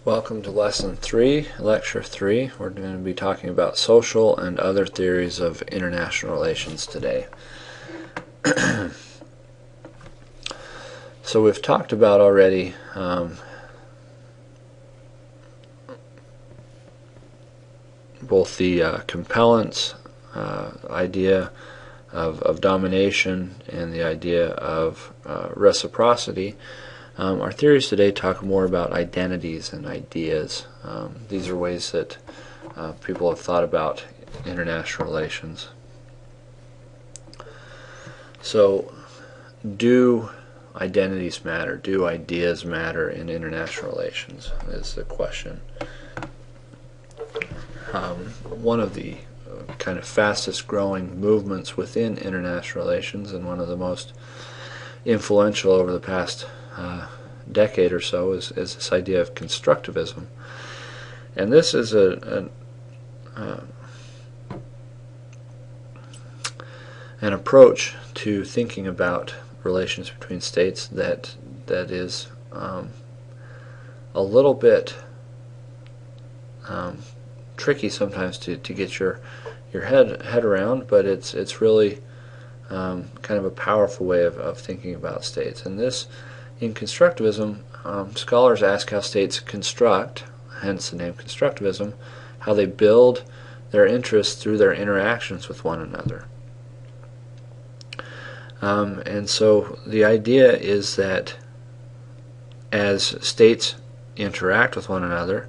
Welcome to Lesson 3, Lecture 3. We're going to be talking about social and other theories of international relations today. So we've talked about already both the compellence idea of domination and the idea of reciprocity. Our theories today talk more about identities and ideas. These are ways that people have thought about international relations. So, do identities matter? Do ideas matter in international relations is the question. One of the kind of fastest growing movements within international relations, and one of the most influential over the past decade or so, is this idea of constructivism. And this is an approach to thinking about relations between states that is a little bit tricky sometimes to get your head around, but it's really kind of a powerful way of thinking about states. And this, in constructivism, scholars ask how states construct, hence the name constructivism, how they build their interests through their interactions with one another. And so the idea is that as states interact with one another,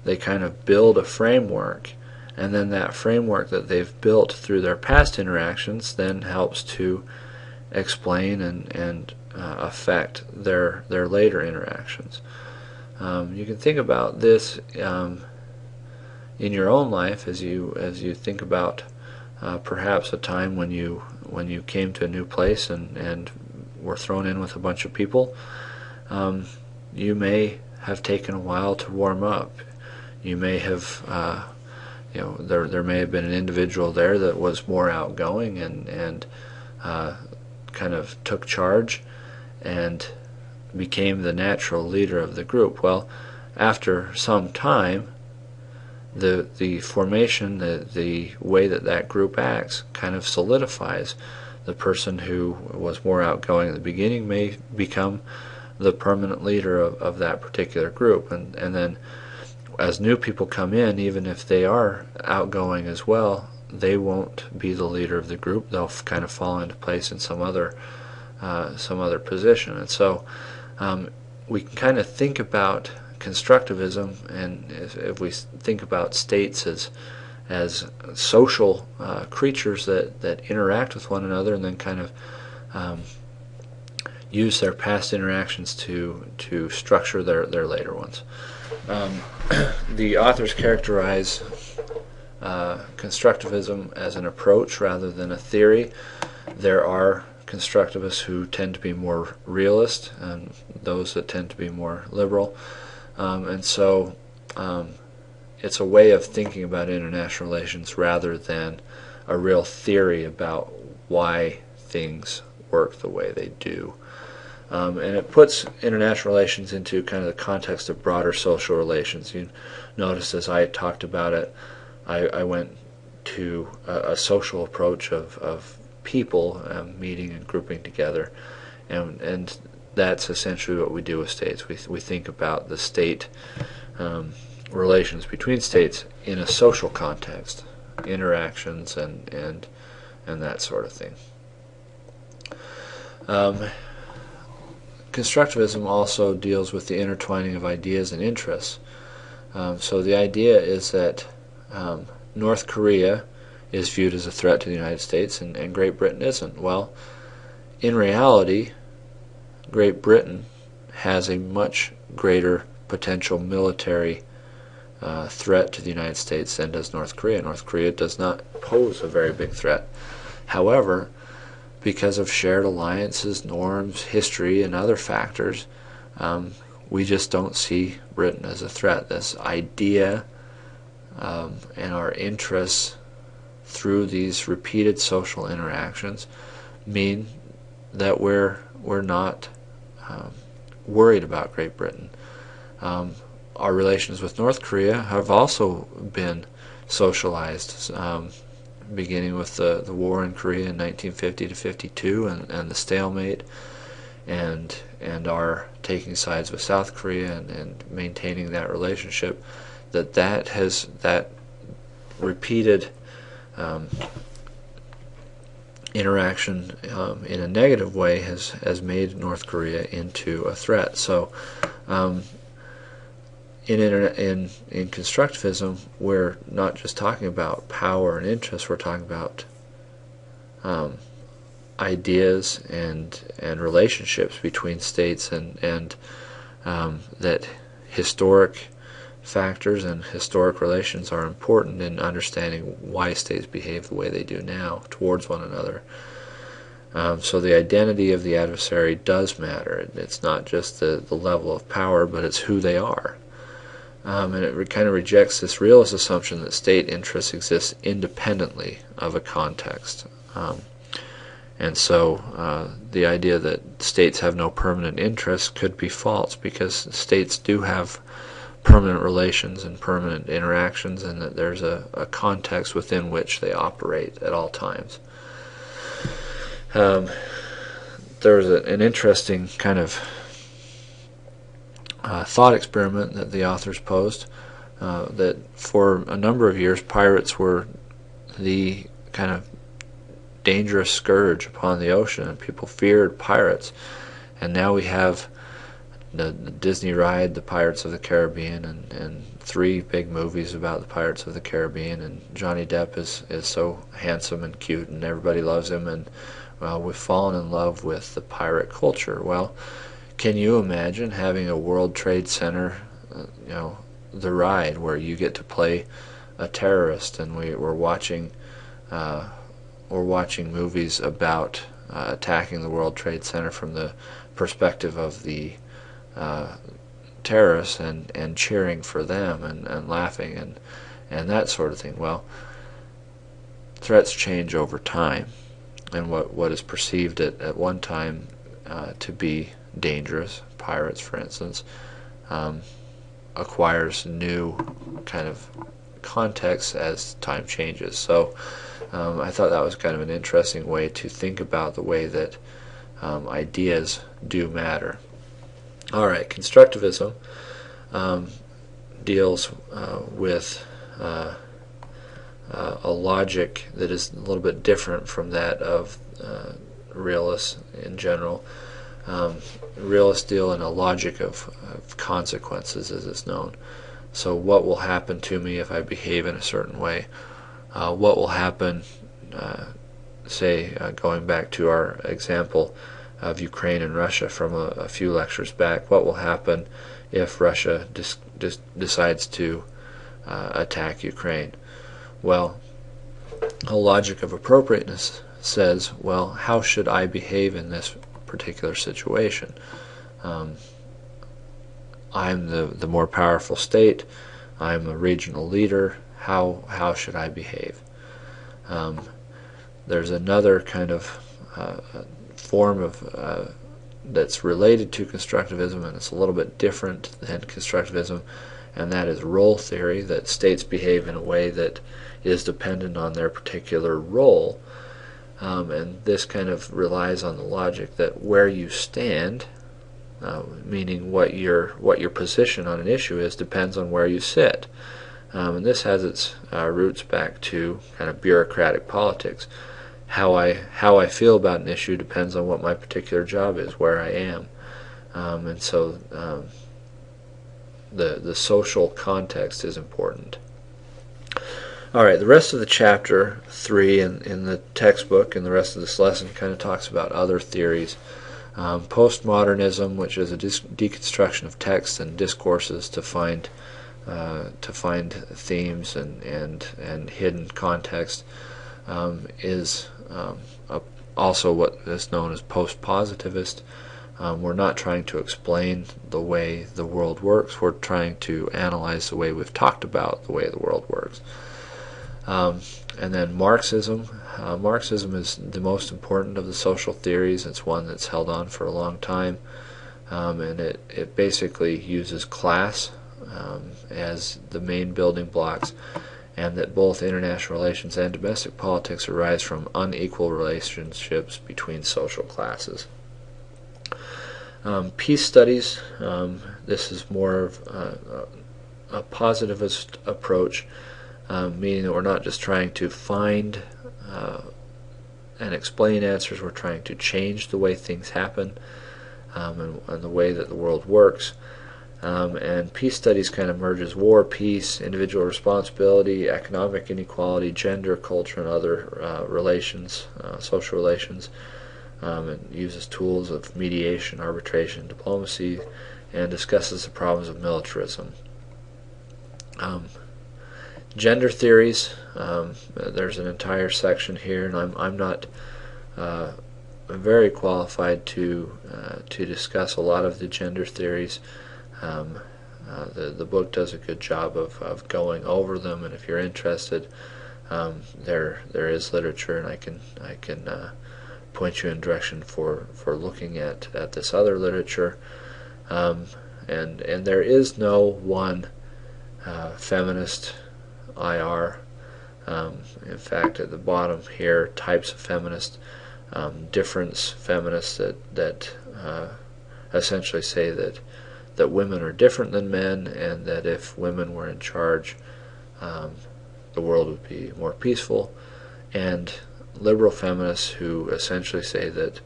they kind of build a framework, and then that framework that they've built through their past interactions then helps to explain and affect their later interactions. You can think about this in your own life as you think about perhaps a time when you came to a new place and were thrown in with a bunch of people. You may have taken a while to warm up. You may have there may have been an individual there that was more outgoing and kind of took charge and became the natural leader of the group. Well, after some time, the formation, the way that group acts kind of solidifies. The person who was more outgoing at the beginning may become the permanent leader of that particular group, and then as new people come in, even if they are outgoing as well, they won't be the leader of the group. They'll kind of fall into place in some other position. And so we can kind of think about constructivism, and if we think about states as social creatures that interact with one another and then kind of use their past interactions to structure their later ones. The authors characterize constructivism as an approach rather than a theory. There are constructivists who tend to be more realist and those that tend to be more liberal. And so it's a way of thinking about international relations rather than a real theory about why things work the way they do. And it puts international relations into kind of the context of broader social relations. You notice as I talked about it, I went to a social approach of people meeting and grouping together, and that's essentially what we do with states. We think about the state relations between states in a social context, interactions and that sort of thing. Constructivism also deals with the intertwining of ideas and interests. So the idea is that North Korea is viewed as a threat to the United States and Great Britain isn't. Well, in reality, Great Britain has a much greater potential military threat to the United States than does North Korea. North Korea does not pose a very big threat. However, because of shared alliances, norms, history, and other factors, we just don't see Britain as a threat. This idea and our interests through these repeated social interactions mean that we're not worried about Great Britain. our relations with North Korea have also been socialized, beginning with the war in Korea in 1950 to 52 and the stalemate, and our taking sides with South Korea and maintaining that relationship. That repeated interaction in a negative way has made North Korea into a threat. So in constructivism, we're not just talking about power and interest, we're talking about ideas and relationships between states, and that historic factors and historic relations are important in understanding why states behave the way they do now towards one another. So the identity of the adversary does matter. It's not just the level of power, but it's who they are. And it kind of rejects this realist assumption that state interests exist independently of a context. And so the idea that states have no permanent interests could be false, because states do have permanent relations and permanent interactions, and that there's a context within which they operate at all times. There was an interesting kind of thought experiment that the authors posed, that for a number of years pirates were the kind of dangerous scourge upon the ocean, and people feared pirates. And now we have the Disney ride, the Pirates of the Caribbean, and 3 big movies about the Pirates of the Caribbean, and Johnny Depp is so handsome and cute, and everybody loves him, and we've fallen in love with the pirate culture. Well, can you imagine having a World Trade Center, the ride, where you get to play a terrorist, and we're watching movies about attacking the World Trade Center from the perspective of the terrorists, and cheering for them, and laughing and that sort of thing. Well, threats change over time, and what is perceived at one time to be dangerous, pirates for instance, acquires new kind of context as time changes. So I thought that was kind of an interesting way to think about the way that ideas do matter. Alright, constructivism deals with a logic that is a little bit different from that of realists in general. Realists deal in a logic of consequences, as it's known. So what will happen to me if I behave in a certain way? What will happen, going back to our example of Ukraine and Russia from a few lectures back, what will happen if Russia decides to attack Ukraine? Well, a logic of appropriateness says, well, how should I behave in this particular situation? I'm the more powerful state, I'm a regional leader, how should I behave? There's another kind of form of that's related to constructivism, and it's a little bit different than constructivism, and that is role theory, that states behave in a way that is dependent on their particular role, and this kind of relies on the logic that where you stand, meaning what your position on an issue is, depends on where you sit. And this has its roots back to kind of bureaucratic politics. How I feel about an issue depends on what my particular job is, where I am, and so the social context is important. All right, the rest of the chapter 3 in the textbook and the rest of this lesson kind of talks about other theories. Postmodernism, which is a deconstruction of texts and discourses to find themes and hidden context, is also what is known as post-positivist. We're not trying to explain the way the world works, we're trying to analyze the way we've talked about the way the world works. And then Marxism. Marxism is the most important of the social theories. It's one that's held on for a long time, and it basically uses class as the main building blocks, and that both international relations and domestic politics arise from unequal relationships between social classes. Peace studies, this is more of a positivist approach, meaning that we're not just trying to find and explain answers, we're trying to change the way things happen and the way that the world works. And peace studies kind of merges war, peace, individual responsibility, economic inequality, gender, culture, and other relations, social relations. It uses tools of mediation, arbitration, diplomacy, and discusses the problems of militarism. Gender theories, there's an entire section here, and I'm not very qualified to discuss a lot of the gender theories. The book does a good job of going over them, and if you're interested, there is literature, and I can point you in direction for looking at this other literature. And there is no one feminist IR. In fact, at the bottom here, types of feminist, difference feminists that essentially say that women are different than men, and that if women were in charge, the world would be more peaceful. And liberal feminists who essentially say that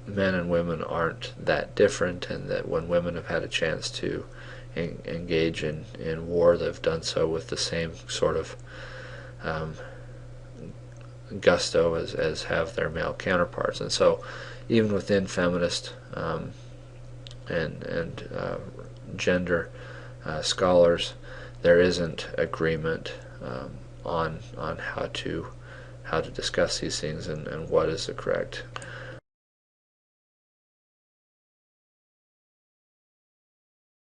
men and women aren't that different, and that when women have had a chance to engage in war, they've done so with the same sort of gusto as have their male counterparts. And so even within feminist and gender scholars, there isn't agreement on how to discuss these things and what is the correct